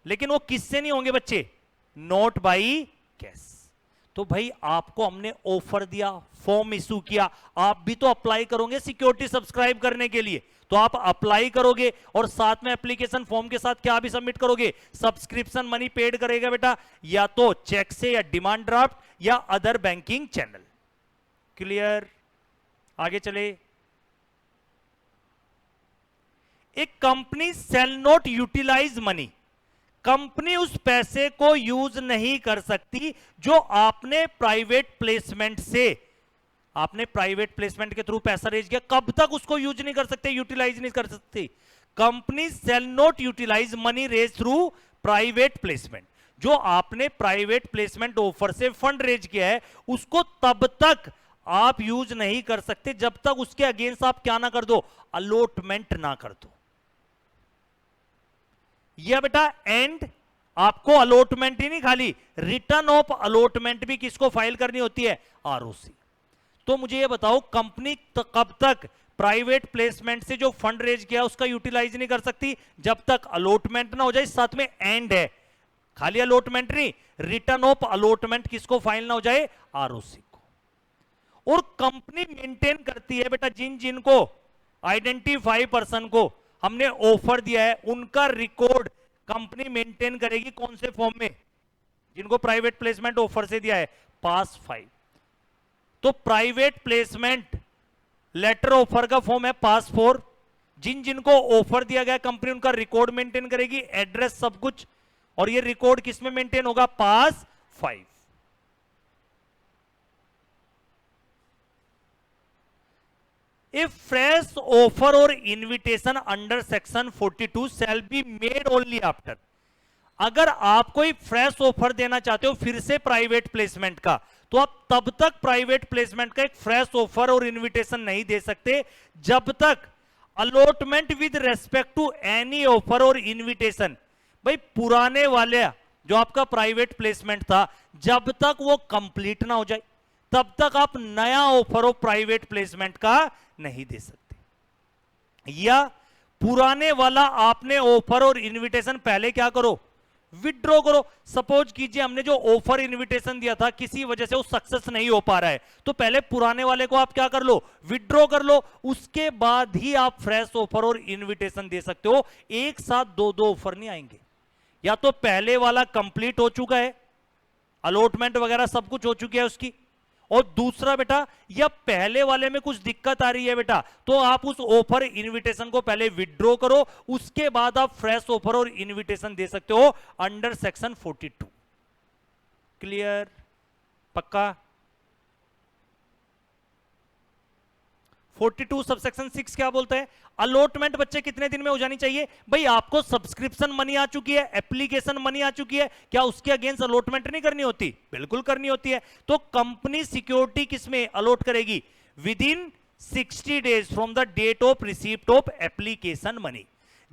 लेकिन वो किससे नहीं होंगे बच्चे? Note by cash. तो भाई आपको हमने ऑफर दिया, फॉर्म इशू किया, आप भी तो अप्लाई करोगे सिक्योरिटी सब्सक्राइब करने के लिए। तो आप अप्लाई करोगे और साथ में एप्लीकेशन फॉर्म के साथ क्या भी सबमिट करोगे? सब्सक्रिप्शन मनी पेड करेगा बेटा, या तो चेक से, या डिमांड ड्राफ्ट, या अदर बैंकिंग चैनल। क्लियर? आगे चले। एक company shall not utilise money, company उस पैसे को यूज नहीं कर सकती जो आपने प्राइवेट प्लेसमेंट से, आपने प्राइवेट प्लेसमेंट के थ्रू पैसा रेज किया, कब तक उसको यूज नहीं कर सकते? यूटिलाइज नहीं कर सकते। Company shall not utilise money raise through private placement, जो आपने प्राइवेट प्लेसमेंट ऑफर से फंड रेज किया है उसको तब तक आप यूज नहीं कर सकते जब तक उसके अगेंस्ट आप क्या ना कर दो? अलॉटमेंट ना कर दो। यह बेटा एंड आपको अलॉटमेंट ही नहीं, खाली रिटर्न ऑफ अलॉटमेंट भी किसको फाइल करनी होती है? आरओसी। तो मुझे ये बताओ कंपनी कब तक प्राइवेट प्लेसमेंट से जो फंड रेज किया उसका यूटिलाइज नहीं कर सकती? जब तक अलॉटमेंट ना हो जाए, साथ में एंड है, खाली अलॉटमेंट नहीं, रिटर्न ऑफ अलॉटमेंट किसको फाइल ना हो जाए? आरओसी को। और कंपनी मेंटेन करती है बेटा जिन जिनको आइडेंटिफाई पर्सन को हमने ऑफर दिया है उनका रिकॉर्ड कंपनी मेंटेन करेगी। कौन से फॉर्म में? जिनको प्राइवेट प्लेसमेंट ऑफर से दिया है, पास 5। तो प्राइवेट प्लेसमेंट लेटर ऑफर का फॉर्म है पास 4। जिन जिनको ऑफर दिया गया कंपनी उनका रिकॉर्ड मेंटेन करेगी, एड्रेस सब कुछ, और ये रिकॉर्ड किसमें मेंटेन होगा? पास 5। If fresh offer or invitation under section 42 shall be made only after, अगर आप कोई फ्रेश ऑफर देना चाहते हो फिर से प्राइवेट प्लेसमेंट का, तो आप तब तक प्राइवेट प्लेसमेंट का एक फ्रेश ऑफर और इनविटेशन नहीं दे सकते जब तक allotment with respect to any offer और इनविटेशन, भाई पुराने वाले जो आपका प्राइवेट प्लेसमेंट था जब तक वो कंप्लीट ना हो जाए तब तक आप नया ऑफर ऑफ प्राइवेट प्लेसमेंट का नहीं दे सकते। या पुराने वाला आपने ऑफर और इनविटेशन पहले क्या करो? विड्रॉ करो। सपोज कीजिए हमने जो ऑफर इनविटेशन दिया था किसी वजह से वो सक्सेस नहीं हो पा रहा है, तो पहले पुराने वाले को आप क्या कर लो? विड्रॉ कर लो, उसके बाद ही आप फ्रेश ऑफर और इनविटेशन दे सकते हो। एक साथ दो दो ऑफर नहीं आएंगे। या तो पहले वाला कंप्लीट हो चुका है, अलॉटमेंट वगैरह सब कुछ हो चुकी है उसकी, और दूसरा बेटा या पहले वाले में कुछ दिक्कत आ रही है बेटा, तो आप उस ऑफर इनविटेशन को पहले विड्रॉ करो, उसके बाद आप फ्रेश ऑफर और इनविटेशन दे सकते हो अंडर सेक्शन 42। क्लियर? पक्का? 42 सबसेक्शन 6 क्या बोलता है? अलॉटमेंट बच्चे कितने दिन में हो जानी चाहिए? भाई आपको सब्सक्रिप्शन मनी आ चुकी है, एप्लीकेशन मनी आ चुकी है, क्या उसके अगेंस्ट अलॉटमेंट नहीं करनी होती? बिल्कुल करनी होती है। तो कंपनी सिक्योरिटी किसमें अलॉट करेगी? Within 60 days from the date of receipt of application money.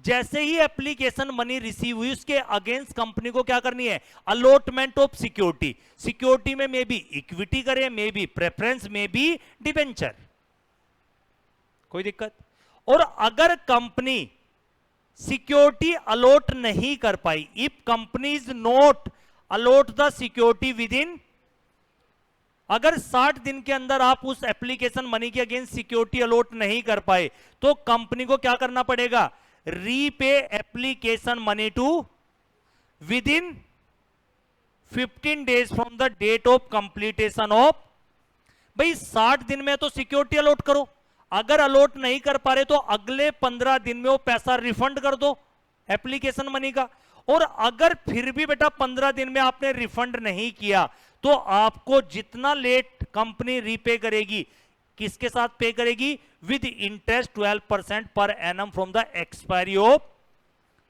जैसे ही एप्लीकेशन मनी रिसीव हुई उसके अगेंस्ट कंपनी को क्या करनी है? Allotment of security. सिक्योरिटी में मे बी इक्विटी करे, maybe preference, maybe debenture. कोई दिक्कत? और अगर कंपनी सिक्योरिटी अलॉट नहीं कर पाई, if company is not allot the security within, अगर 60 दिन के अंदर आप उस एप्लीकेशन मनी के अगेंस्ट सिक्योरिटी अलॉट नहीं कर पाए तो कंपनी को क्या करना पड़ेगा? Repay application money to within 15 days from the date of completion of. भाई 60 दिन में तो सिक्योरिटी अलॉट करो, अगर अलॉट नहीं कर पा रहे तो अगले 15 दिन में वो पैसा रिफंड कर दो एप्लीकेशन मनी का। और अगर फिर भी बेटा 15 दिन में आपने रिफंड नहीं किया तो आपको जितना लेट कंपनी रीपे करेगी, किसके साथ पे करेगी? With interest 12% per annum from the expiry of.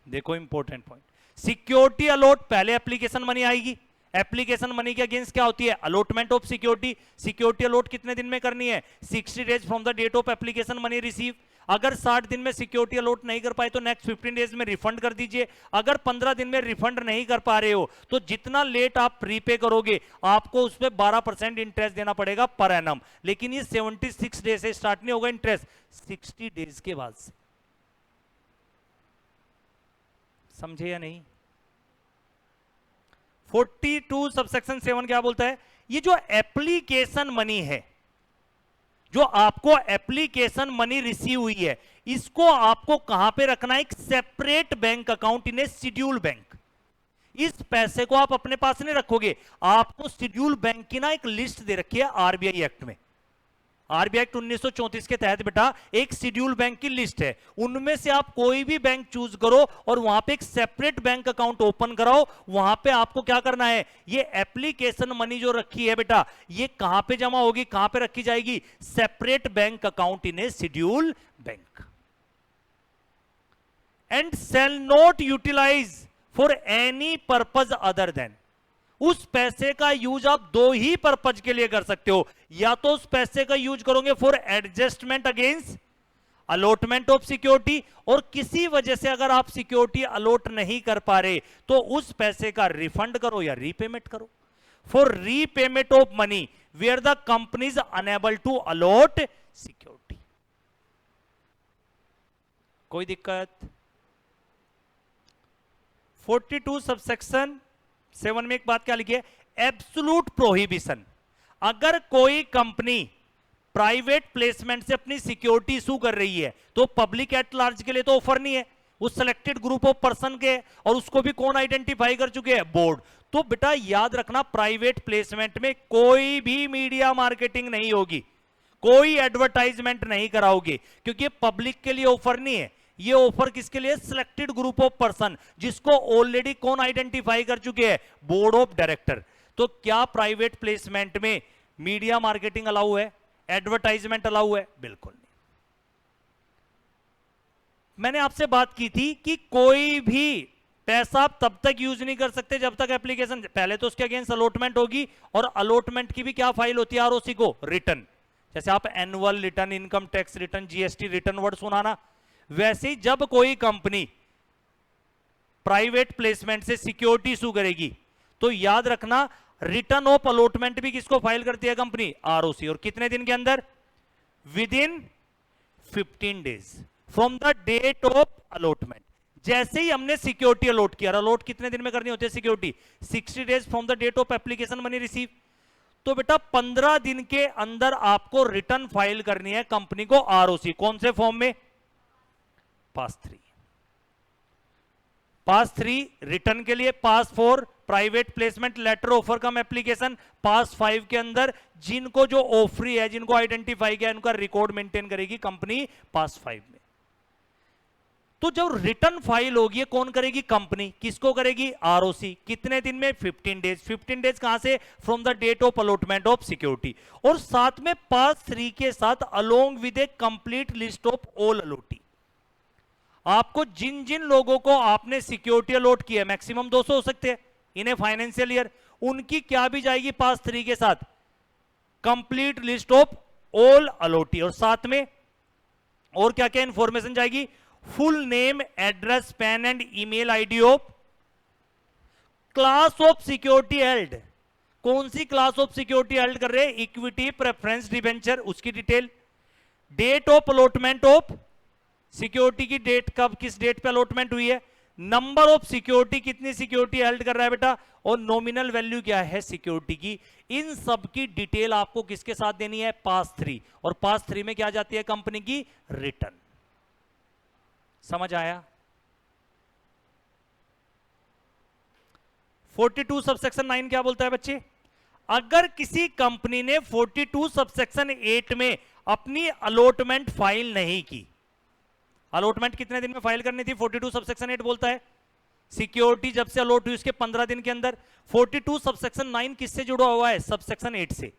देखो इंपॉर्टेंट पॉइंट, सिक्योरिटी अलॉट पहले एप्लीकेशन मनी आएगी, एप्लीकेशन मनी के अगेंस्ट क्या होती है? Allotment of security. Security allot कितने दिन में करनी है? 60 days from the date of application money receive. अगर 60 दिन में सिक्योरिटी अलॉट नहीं कर पाए तो नेक्स्ट 15 डेज में रिफंड कर दीजिए। अगर 15 दिन में रिफंड नहीं कर पा रहे हो तो जितना लेट आप प्रीपे करोगे आपको उस पर 12% इंटरेस्ट देना पड़ेगा पर एनम। लेकिन ये 76 डेज से स्टार्ट नहीं होगा इंटरेस्ट, 60 डेज के बाद से। समझे या नहीं? 42 सबसेक्शन 7 क्या बोलता है? ये जो एप्लीकेशन मनी है, जो आपको एप्लीकेशन मनी रिसीव हुई है, इसको आपको कहां पे रखना है? एक separate bank account in a schedule bank. इस पैसे को आप अपने पास नहीं रखोगे, आपको शेड्यूल बैंक की ना एक लिस्ट दे रखी है आरबीआई एक्ट में। आरबीआई एक्ट 1934 के तहत बेटा एक शेड्यूल बैंक की लिस्ट है, उनमें से आप कोई भी बैंक चूज करो और वहां पे एक सेपरेट बैंक अकाउंट ओपन कराओ। वहां पे आपको क्या करना है? ये एप्लीकेशन मनी जो रखी है बेटा, ये कहां पे जमा होगी, कहां पे रखी जाएगी? Separate bank account in a schedule bank. And shall not utilise for any purpose other than. उस पैसे का यूज आप दो ही पर्पज के लिए कर सकते हो, या तो उस पैसे का यूज करोगे for adjustment against allotment of security, और किसी वजह से अगर आप सिक्योरिटी अलॉट नहीं कर पा रहे तो उस पैसे का रिफंड करो या रीपेमेंट करो। For repayment of money where the company is unable to allot security. कोई दिक्कत? 42 सबसेक्शन 7 में एक बात क्या लिखी है? Absolute prohibition. अगर कोई कंपनी प्राइवेट प्लेसमेंट से अपनी सिक्योरिटी इशू कर रही है तो पब्लिक एट लार्ज के लिए तो ऑफर नहीं है, उस सिलेक्टेड ग्रुप ऑफ पर्सन के, और उसको भी कौन आइडेंटिफाई कर चुके हैं? बोर्ड। तो बेटा याद रखना, प्राइवेट प्लेसमेंट में कोई भी मीडिया मार्केटिंग नहीं होगी, कोई एडवर्टाइजमेंट नहीं कराओगे, क्योंकि पब्लिक के लिए ऑफर नहीं है, ये ऑफर किसके लिए? सिलेक्टेड ग्रुप ऑफ पर्सन, जिसको ऑलरेडी कौन आइडेंटिफाई कर चुके हैं? Board of director. तो क्या प्राइवेट प्लेसमेंट में मीडिया मार्केटिंग अलाउ है, एडवर्टाइजमेंट अलाउ है? बिल्कुल नहीं। मैंने आपसे बात की थी कि कोई भी पैसा आप तब तक यूज नहीं कर सकते जब तक एप्लीकेशन, पहले तो उसके अगेंस्ट अलॉटमेंट होगी, और अलॉटमेंट की भी क्या फाइल होती है आरओसी को? रिटर्न। जैसे आप annual return, income tax return, GST return word सुना ना, वैसे ही जब कोई कंपनी प्राइवेट प्लेसमेंट से सिक्योरिटी इशू करेगी तो याद रखना, रिटर्न ऑफ अलॉटमेंट भी किसको फाइल करती है? Company, ROC. और कितने दिन के अंदर? Within 15 days from the date of allotment. जैसे ही हमने सिक्योरिटी अलॉट किया, अलॉट कितने दिन में करनी होती है security? 60 days from the date of application money receive. तो बेटा 15 दिन के अंदर आपको रिटर्न फाइल करनी है कंपनी को आरओसी। कौन से फॉर्म में? पास 3। पास 3 रिटर्न के लिए, पास 4 private placement letter offer cum application, पास 5 के अंदर जिनको जो ऑफरी है, जिनको आइडेंटिफाई किया, उनका रिकॉर्ड मेंटेन करेगी कंपनी पास 5 में। तो जब रिटर्न फाइल होगी कौन करेगी? कंपनी। किसको करेगी? आरओसी। कितने दिन में? 15 डेज। 15 डेज कहां से? From the date of allotment of security. और साथ में पास 3 के साथ along with a complete list of all allottee. आपको जिन जिन लोगों को आपने सिक्योरिटी अलॉट किया, मैक्सिमम 200 हो सकते हैं इन ए फाइनेंशियल ईयर, उनकी क्या भी जाएगी पास 3 के साथ? Complete list of all allottee. और साथ में और क्या क्या इंफॉर्मेशन जाएगी? Full name, address, PAN and email ID of, class of security held, कौन सी क्लास ऑफ सिक्योरिटी हेल्ड कर रहे हैं? इक्विटी, प्रेफरेंस, डिबेंचर, उसकी detail, date of allotment of security की डेट, कब किस डेट पे अलॉटमेंट हुई है, नंबर ऑफ सिक्योरिटी, कितनी सिक्योरिटी हेल्ड कर रहा है बेटा, और नॉमिनल वैल्यू क्या है सिक्योरिटी की। इन सब की डिटेल आपको किसके साथ देनी है? पास 3। और पास 3 में क्या जाती है? कंपनी की रिटर्न। समझ आया? 42 सबसेक्शन 9 क्या बोलता है बच्चे? अगर किसी कंपनी ने 42 सबसेक्शन 8 में अपनी अलॉटमेंट फाइल नहीं की, अलॉटमेंट कितने दिन में फाइल करनी थी? 42 सबसेक्शन 8 बोलता है सिक्योरिटी जब से अलॉट हुई उसके 15 दिन के अंदर। 42 सबसेक्शन 9 किससे जुड़ा हुआ है? सबसेक्शन 8 से।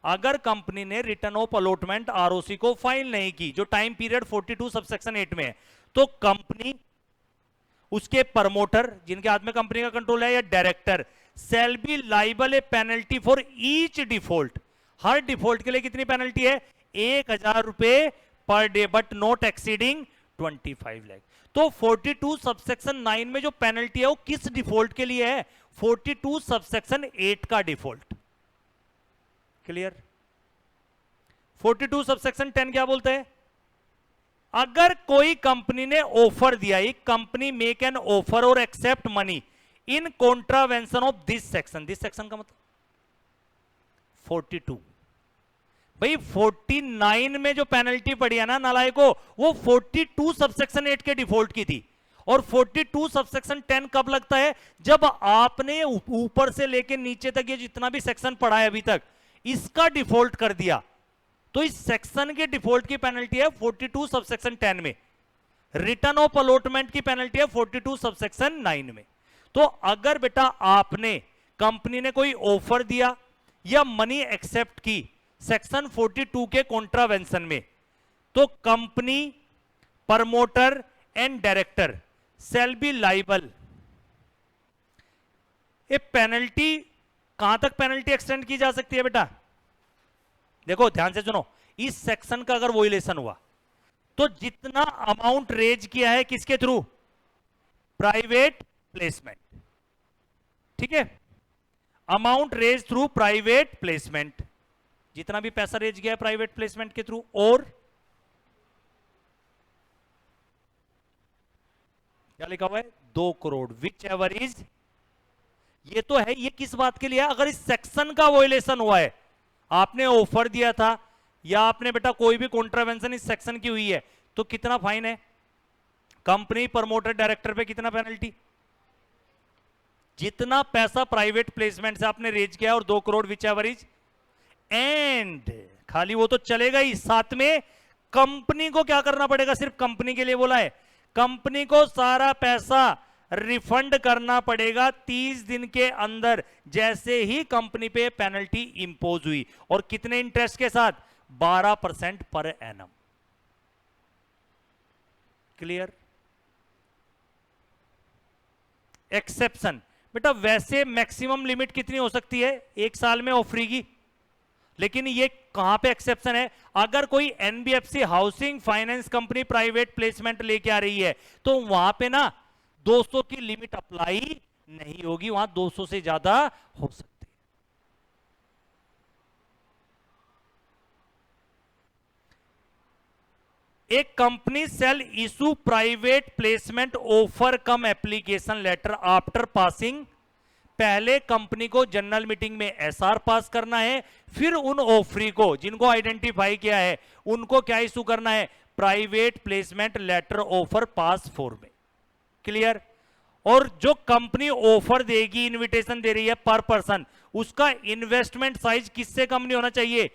अगर कंपनी ने रिटर्न ऑफ अलॉटमेंट आरओसी को फाइल नहीं की, जो टाइम पीरियड 42 सबसेक्शन 8 में है, तो कंपनी, उसके प्रमोटर जिनके हाथ में कंपनी का कंट्रोल है, या director, shall be liable A penalty for each default. Her default के लिए कितनी पेनल्टी है? 1000 रुपए per day, but not exceeding 25 lakh. तो 42 सबसेक्शन 9 में जो पेनल्टी है वो किस डिफॉल्ट के लिए है? 42 सबसेक्शन 8 का डिफॉल्ट। क्लियर? 42 सबसेक्शन 10 क्या बोलते हैं? अगर कोई कंपनी ने ऑफर दिया, एक कंपनी मेक एन ऑफर और accept money in contravention of this section, this section का मतलब 42। भाई 49 में जो पेनल्टी पड़ी है ना नालायको, वो 42 सबसेक्शन 8 के डिफॉल्ट की थी। और 42 सबसेक्शन 10 कब लगता है? जब आपने ऊपर से लेके नीचे तक ये जितना भी सेक्शन पढ़ा है अभी तक, इसका डिफॉल्ट कर दिया, तो इस सेक्शन के डिफॉल्ट की पेनल्टी है 42 सबसेक्शन 10 में। रिटर्न ऑफ अलॉटमेंट की पेनल्टी है 42 सबसेक्शन 9 में। तो अगर बेटा आपने, कंपनी ने कोई ऑफर दिया या मनी एक्सेप्ट की सेक्शन 42 के कॉन्ट्रावेंशन में, तो company, promoter and director shall be liable. ये पेनल्टी कहां तक पेनल्टी एक्सटेंड की जा सकती है बेटा? देखो ध्यान से सुनो, इस सेक्शन का अगर वोलेशन हुआ, तो जितना अमाउंट रेज किया है किसके थ्रू? प्राइवेट प्लेसमेंट, ठीक है, amount raise through private placement, जितना भी पैसा रेज गया है प्राइवेट प्लेसमेंट के थ्रू। और क्या लिखा हुआ है? 2 करोड़, विच एवर इज, ये तो है, ये किस बात के लिए है? अगर इस सेक्शन का वोलेशन हुआ है, आपने ऑफर दिया था या आपने बेटा कोई भी कॉन्ट्रावेंशन इस सेक्शन की हुई है, तो कितना फाइन है? कंपनी प्रमोटर डायरेक्टर पे कितना पेनल्टी? जितना पैसा प्राइवेट प्लेसमेंट से आपने रेज किया और 2 crore which ever is, and खाली वो तो चलेगा ही, साथ में कंपनी को क्या करना पड़ेगा? सिर्फ कंपनी के लिए बोला है, कंपनी को सारा पैसा रिफंड करना पड़ेगा 30 दिन के अंदर, जैसे ही कंपनी पे पेनल्टी इंपोज हुई। और कितने इंटरेस्ट के साथ? 12% पर एनम। क्लियर? एक्सेप्शन बेटा, वैसे मैक्सिमम लिमिट कितनी हो सकती है एक साल में ऑफरी की, लेकिन ये कहां पे एक्सेप्शन है? अगर कोई NBFC housing finance company private placement लेके आ रही है, तो वहां पे ना 200 की लिमिट अप्लाई नहीं होगी, वहां 200 से ज्यादा हो सकती है। एक company shall issue private placement offer cum application letter after passing, पहले कंपनी को जनरल मीटिंग में एसआर पास करना है, फिर उन ऑफरी को जिनको आइडेंटिफाई किया है उनको क्या इशू करना है? प्राइवेट प्लेसमेंट लेटर ऑफर पास फॉर्म में। क्लियर? और जो कंपनी ऑफर देगी, इनविटेशन दे रही है पर पर्सन, उसका इन्वेस्टमेंट साइज किससे कम नहीं होना चाहिए?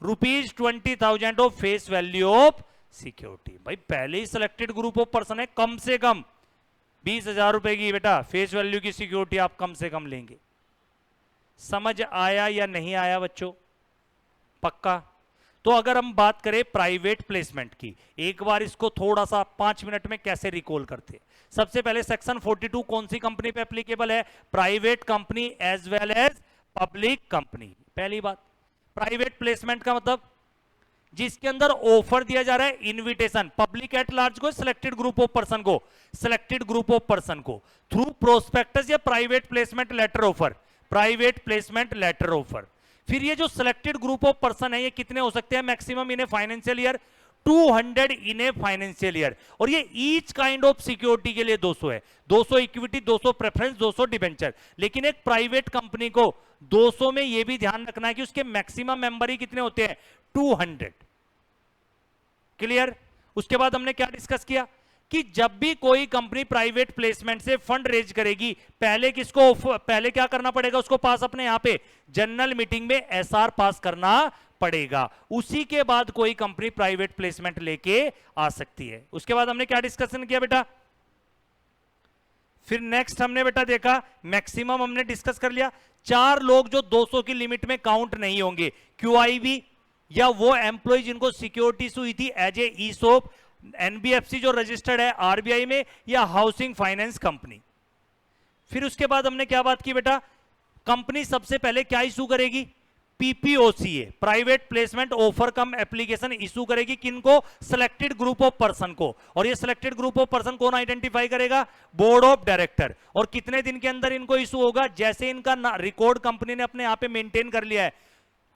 ₹20,000 of face value of security. भाई पहले ही सिलेक्टेड ग्रुप ऑफ पर्सन है, कम से कम 20,000 रुपए की बेटा फेस वैल्यू की सिक्योरिटी आप कम से कम लेंगे। समझ आया या नहीं आया बच्चों? पक्का? तो अगर हम बात करें प्राइवेट प्लेसमेंट की, एक बार इसको थोड़ा सा 5 मिनट में कैसे रिकॉल करते हैं। सबसे पहले सेक्शन 42 कौन सी कंपनी पे एप्लीकेबल है? Private company as well as public company. पहली बात, प्राइवेट प्लेसमेंट का मतलब जिसके अंदर ऑफर दिया जा रहा है, इनविटेशन, पब्लिक एट लार्ज को, सिलेक्टेड ग्रुप ऑफ पर्सन को, सिलेक्टेड ग्रुप ऑफ पर्सन को थ्रू प्रोस्पेक्टस या private placement letter offer, private placement letter offer. फिर ये जो सिलेक्टेड ग्रुप ऑफ पर्सन है, ये कितने हो सकते हैं maximum in a financial year? 200 in a financial year. और ये ईच काइंड ऑफ सिक्योरिटी के लिए 200 है, 200 इक्विटी, 200 प्रेफरेंस, 200 डिबेंचर। लेकिन एक प्राइवेट कंपनी को 200 में यह भी ध्यान रखना है कि उसके मैक्सिमम मेंबर ही कितने होते हैं? 200। क्लियर? उसके बाद हमने क्या डिस्कस किया कि जब भी कोई कंपनी प्राइवेट प्लेसमेंट से फंड रेज करेगी, पहले क्या करना पड़ेगा उसको पास? अपने यहां पे जनरल मीटिंग में एसआर पास करना पड़ेगा, उसी के बाद कोई कंपनी प्राइवेट प्लेसमेंट लेके आ सकती है। उसके बाद हमने क्या डिस्कशन किया बेटा? फिर नेक्स्ट हमने बेटा देखा, मैक्सिमम हमने डिस्कस कर लिया, 4 लोग जो 200 की लिमिट में काउंट नहीं होंगे, क्यूआईबी या वो एम्प्लॉय जिनको सिक्योरिटी हुई थी एज ए ईसोप, एनबीएफसी जो रजिस्टर्ड है आरबीआई में, या हाउसिंग फाइनेंस कंपनी। फिर उसके बाद हमने क्या बात की बेटा? कंपनी सबसे पहले क्या इशू करेगी? पीपीओसीए, private placement offer cum application issue करेगी। किनको? सिलेक्टेड ग्रुप ऑफ पर्सन को। और ये सिलेक्टेड ग्रुप ऑफ पर्सन कौन आइडेंटिफाई करेगा? Board of director. और कितने दिन के अंदर इनको इशू होगा? जैसे इनका रिकॉर्ड कंपनी ने अपने यहां पे मेंटेन कर लिया है,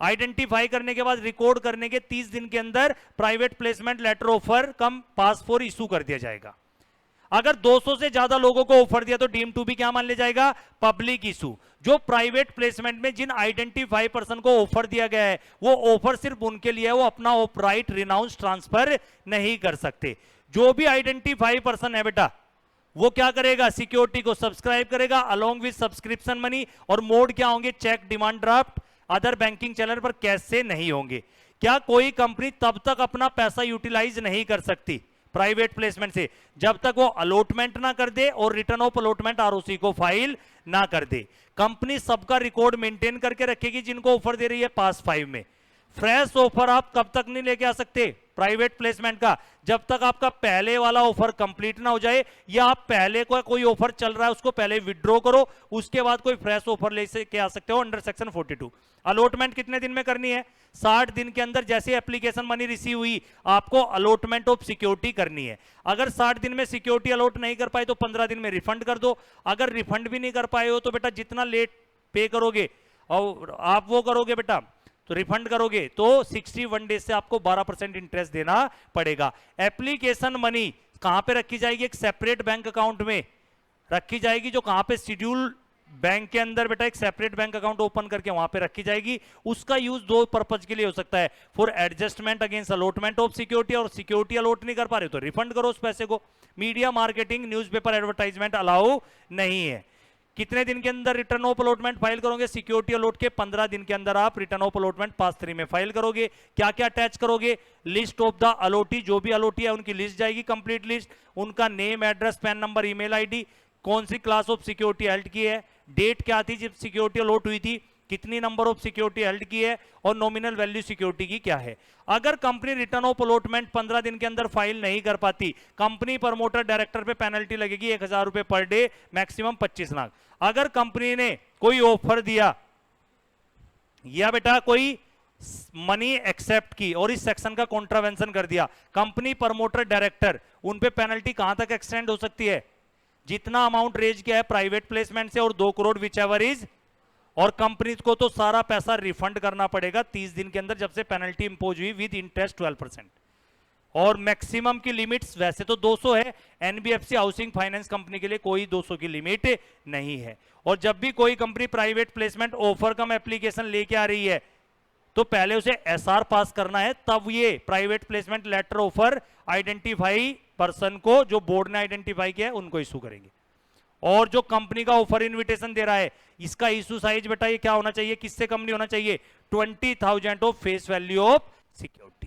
आइडेंटिफाई करने के बाद रिकॉर्ड करने के 30 दिन के अंदर private placement letter offer cum PAS four issue कर दिया जाएगा। अगर 200 से ज्यादा लोगों को ऑफर दिया तो डीम टू बी क्या मान लिया जाएगा? Public issue. जो प्राइवेट प्लेसमेंट में जिन आइडेंटिफाई पर्सन को ऑफर दिया गया है, वो ऑफर सिर्फ उनके लिए है, वो अपना राइट रिनाउंस ट्रांसफर नहीं कर सकते। जो भी आइडेंटिफाई पर्सन है बेटा, वो क्या करेगा? सिक्योरिटी को सब्सक्राइब करेगा अलोंग विद सब्सक्रिप्शन मनी। और मोड क्या होंगे? Cheque, demand draft, other banking channel पर कैश से नहीं होंगे। क्या कोई कंपनी तब तक अपना पैसा यूटिलाइज नहीं कर सकती प्राइवेट प्लेसमेंट से, जब तक वो अलॉटमेंट ना कर दे और रिटर्न ऑफ अलॉटमेंट आरओसी को फाइल ना कर दे। कंपनी सबका रिकॉर्ड मेंटेन करके रखेगी जिनको ऑफर दे रही है पास 5 में। फ्रेश ऑफर आप कब तक नहीं लेके आ सकते प्राइवेट प्लेसमेंट का, जब तक आपका पहले वाला ऑफर कंप्लीट ना हो जाए, या आप पहले का कोई ऑफर चल रहा है उसको पहले विड्रॉ करो, उसके बाद कोई फ्रेश ऑफर ले के आ सकते हो अंडर सेक्शन 42। अलॉटमेंट कितने दिन में करनी है? 60 दिन के अंदर। जैसे एप्लीकेशन मनी रिसीव हुई आपको अलॉटमेंट ऑफ सिक्योरिटी करनी है। अगर 60 दिन में सिक्योरिटी अलॉट नहीं कर पाए तो 15 दिन में रिफंड कर दो। अगर रिफंड भी नहीं कर पाए हो तो बेटा जितना लेट पे करोगे और आप वो करोगे बेटा तो रिफंड करोगे तो 61 डेज से आपको 12% इंटरेस्ट देना पड़ेगा। एप्लीकेशन मनी कहां पे रखी जाएगी? एक सेपरेट बैंक अकाउंट में रखी जाएगी, जो कहां पे शेड्यूल बैंक के अंदर बेटा एक सेपरेट बैंक अकाउंट ओपन करके वहां पे रखी जाएगी। उसका यूज दो पर्पज के लिए हो सकता है, for adjustment against allotment of security, और सिक्योरिटी अलॉट नहीं कर पा रहे तो रिफंड करो उस पैसे को। Media marketing newspaper advertisement allow नहीं है। कितने दिन के अंदर रिटर्न ऑफ अलॉटमेंट फाइल करोगे? सिक्योरिटी अलॉट के 15 दिन के अंदर आप रिटर्न ऑफ अलॉटमेंट पास 3 में फाइल करोगे। क्या क्या अटैच करोगे? लिस्ट ऑफ द अलॉटी, जो भी अलॉटी है उनकी लिस्ट जाएगी, कंप्लीट लिस्ट, उनका name, address, pan number, email ID, कौन सी क्लास ऑफ सिक्योरिटी हेल्ड की है, डेट क्या थी जब सिक्योरिटी अलॉट हुई थी, कितनी नंबर ऑफ सिक्योरिटी हेल्ड की है, और नॉमिनल वैल्यू सिक्योरिटी की क्या है। अगर कंपनी रिटर्न ऑफ अलॉटमेंट 15 दिन के अंदर फाइल नहीं कर पाती, कंपनी प्रमोटर डायरेक्टर पे पेनल्टी लगेगी 1000 रुपए पर डे, मैक्सिमम 25 लाख। अगर कंपनी ने कोई ऑफर दिया या बेटा कोई मनी एक्सेप्ट की और इस सेक्शन का कॉन्ट्रावेंशन कर दिया, कंपनी प्रमोटर डायरेक्टर, उन पे पेनल्टी कहां तक एक्सटेंड हो सकती है? जितना अमाउंट रेज किया है प्राइवेट प्लेसमेंट से और 2 करोड़ विच एवर इज, और कंपनी को तो सारा पैसा रिफंड करना पड़ेगा 30 दिन के अंदर जब से पेनल्टी इंपोज हुई विद इंटरेस्ट 12%। और मैक्सिमम की लिमिट्स वैसे तो 200 है, एनबीएफसी हाउसिंग फाइनेंस कंपनी के लिए कोई 200 की लिमिट नहीं है। और जब भी कोई company private placement offer cum application लेके आ रही है तो पहले उसे एसआर पास करना है, तब ये private placement letter offer identify person को, जो बोर्ड ने आइडेंटिफाई किया है, उनको इशू करेंगे। और जो कंपनी का ऑफर इनविटेशन दे रहा है इसका इशू साइज बेटा ये क्या होना चाहिए, किससे कम नहीं होना चाहिए? 20,000 of face value of security.